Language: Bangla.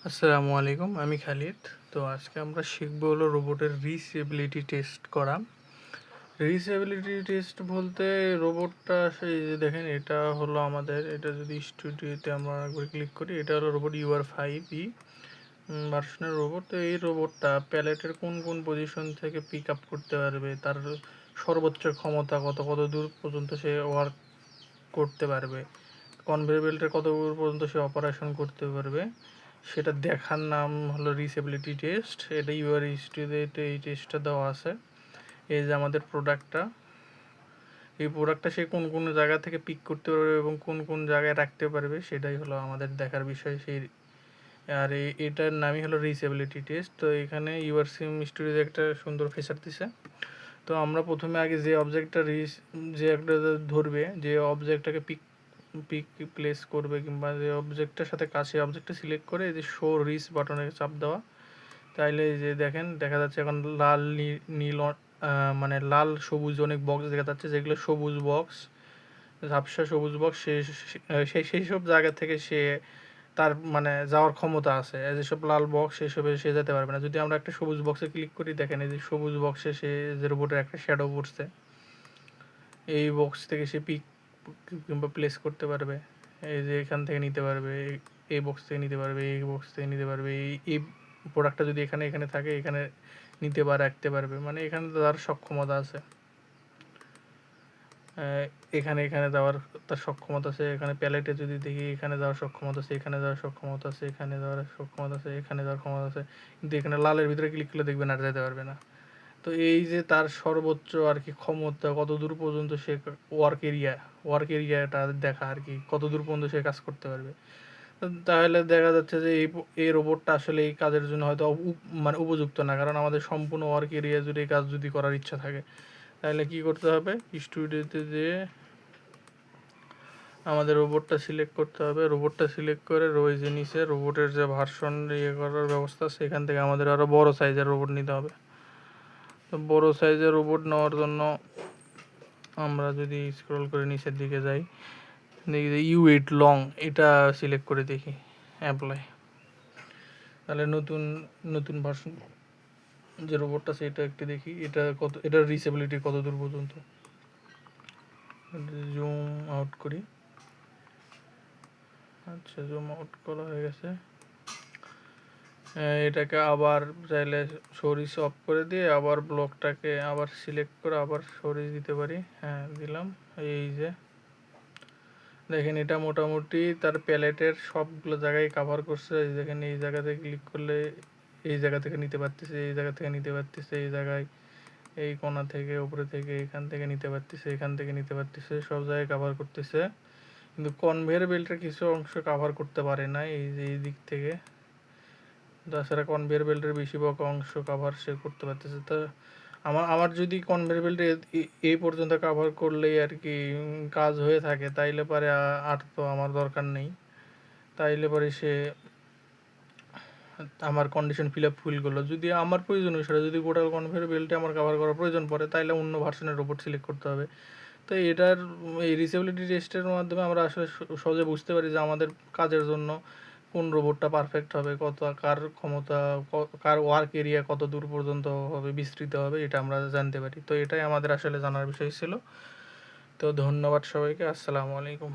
আসসালামু আলাইকুম, আমি খালিদ। তো আজকে আমরা শিখবো হলো রোবটের রিচেবিলিটি টেস্ট করা। রিচেবিলিটি টেস্ট বলতে রোবটটা সেই যে দেখেন, এটা হলো আমাদের, এটা যদি স্টুডিওতে আমরা একবার ক্লিক করি, এটা হলো রোবট UR5E ভার্সনের রোবট। তো এই রোবটটা প্যালেটের কোন কোন পজিশন থেকে পিক আপ করতে পারবে, তার সর্বোচ্চ ক্ষমতা কত, কত দূর পর্যন্ত সে ওয়ার্ক করতে পারবে, কনভেয়ার বেল্টের কত দূর পর্যন্ত সে অপারেশন করতে পারবে, সেটা দেখার নাম হলো রিচেবিলিটি টেস্ট। এটা ইউআর স্টুডিওতে এই টেস্টটা দেওয়া আছে। এই যে আমাদের প্রোডাক্টটা, এই প্রোডাক্টটা সে কোন কোন জায়গা থেকে পিক করতে পারবে এবং কোন কোন জায়গায় রাখতে পারবে, সেটাই হলো আমাদের দেখার বিষয়। সেই আর এটার নামই হলো রিচেবিলিটি টেস্ট। তো এখানে ইউআর সিম স্টুডিওতে একটা সুন্দর ফিচার দিছে। তো আমরা প্রথমে আগে যে অবজেক্টটা যে একটা ধরবে, যে অবজেক্টটাকে পিক পিক প্লেস করবে কিংবা যে অবজেক্টটার সাথে কাছে অবজেক্টটা সিলেক্ট করে এই যে শো রিচ বাটনে চাপ দেওয়া, তাইলে এই যে দেখেন দেখা যাচ্ছে এখন লাল নীল মানে লাল সবুজ অনেক বক্স দেখা যাচ্ছে, যেগুলো সবুজ বক্স, ঝাপসা সবুজ বক্স, সেই সব জায়গা থেকে সে তার মানে যাওয়ার ক্ষমতা আছে। যেসব লাল বক্স সেসবে সে যেতে পারবে না। যদি আমরা একটা সবুজ বক্সে ক্লিক করি, দেখেন এই যে সবুজ বক্সে সে যে রোবটের একটা শ্যাডো পড়ছে, এই বক্স থেকে সে পিক কিংবা প্লেস করতে পারবে। এই যে এখান থেকে নিতে পারবে, এই বক্স থেকে নিতে পারবে, এই বক্স থেকে নিতে পারবে, এই প্রোডাক্টটা যদি এখানে এখানে থাকে এখানে নিতে বা রাখতে পারবে, মানে এখানে তার সক্ষমতা আছে। এখানে এখানে যাওয়ার তার সক্ষমতা আছে। এখানে প্যালেটে যদি দেখি এখানে যাওয়ার সক্ষমতা আছে, এখানে যাওয়ার সক্ষমতা আছে, এখানে যাওয়ার সক্ষমতা আছে, এখানে যাওয়ার ক্ষমতা আছে। কিন্তু এখানে লালের ভিতরে ক্লিক করলে দেখবেন আর যেতে পারবে না। তো এই যে তার সর্বোচ্চ আর কি ক্ষমতা, কত দূর পর্যন্ত সে ওয়ার্ক এরিয়াটা দেখা আর কি, কত দূর পর্যন্ত সে কাজ করতে পারবে। তাহলে দেখা যাচ্ছে যে এই রোবটটা আসলে এই কাজের জন্য হয়তো মানে উপযুক্ত না, কারণ আমাদের সম্পূর্ণ ওয়ার্ক এরিয়া জুড়ে এই কাজ যদি করার ইচ্ছা থাকে, তাহলে কি করতে হবে, স্টুডিওতে যেয়ে আমাদের রোবটটা সিলেক্ট করতে হবে। রোবটটা সিলেক্ট করে রয়েছে নিচে রোবটের যে ভার্সন করার ব্যবস্থা, সেখান থেকে আমাদের আরও বড় সাইজের রোবট নিতে হবে। তো বড় সাইজের রোবট নেওয়ার জন্য আমরা যদি স্ক্রল করে নিচের দিকে যাই, দেখি যে U8 লং, এটা সিলেক্ট করে দেখি, অ্যাপ্লাই। তাহলে নতুন নতুন ভার্সন যে রোবটটা সেটা একটু দেখি, এটা কত, এটার রিচেবিলিটি কত দূর পর্যন্ত। জুম আউট করি। আচ্ছা, জুম আউট করা হয়ে গেছে। এটাকে আবার চাইলে সরিষ অফ করে দিয়ে আবার ব্লকটাকে আবার সিলেক্ট করে আবার সরিষ দিতে পারি। হ্যাঁ, দিলাম। এই যে দেখেন, এটা মোটামুটি তার প্যালেটের সবগুলো জায়গায় কাভার করছে। এই দেখেন, এই জায়গাতে ক্লিক করলে এই জায়গা থেকে নিতে পারতেছে, এই জায়গা থেকে নিতে পারতেছে, এই জায়গায়, এই কোণা থেকে, উপরে থেকে, এখান থেকে নিতে পারতেছে, এখান থেকে নিতে পারতেছে, সব জায়গায় কাভার করতেছে। কিন্তু কনভেয়ার বেল্টের কিছু অংশ কাভার করতে পারে না, এই যে এই দিক থেকে। তাছাড়া কনভেয়ার বেল্টের বেশিরভাগ অংশ কাভার সে করতে পারতেছে। তা আমার যদি কনভেয়ার বেল্টে এই পর্যন্ত কাভার করলেই আর কি কাজ হয়ে থাকে, তাইলে পরে আর তো আমার দরকার নেই। তাইলে পরে সে আমার কন্ডিশন ফুল করলো। যদি আমার প্রয়োজন হয়, সেটা যদি গোটা কনভেয়ার বেল্টে আমার কাভার করার প্রয়োজন পড়ে, তাইলে অন্য ভার্সনের রোবট সিলেক্ট করতে হবে। তো এটার এই রিচেবিলিটি টেস্টের মাধ্যমে আমরা আসলে সহজে বুঝতে পারি যে আমাদের কাজের জন্য কোন রোবটটা পারফেক্ট হবে, কত কার ক্ষমতা, কার ওয়ার্ক এরিয়া কত দূর পর্যন্ত হবে, বিস্তৃত হবে, এটা আমরা জানতে পারি। তো এটাই আমাদের আসলে জানার বিষয় ছিল। তো ধন্যবাদ সবাইকে। আসসালামু আলাইকুম।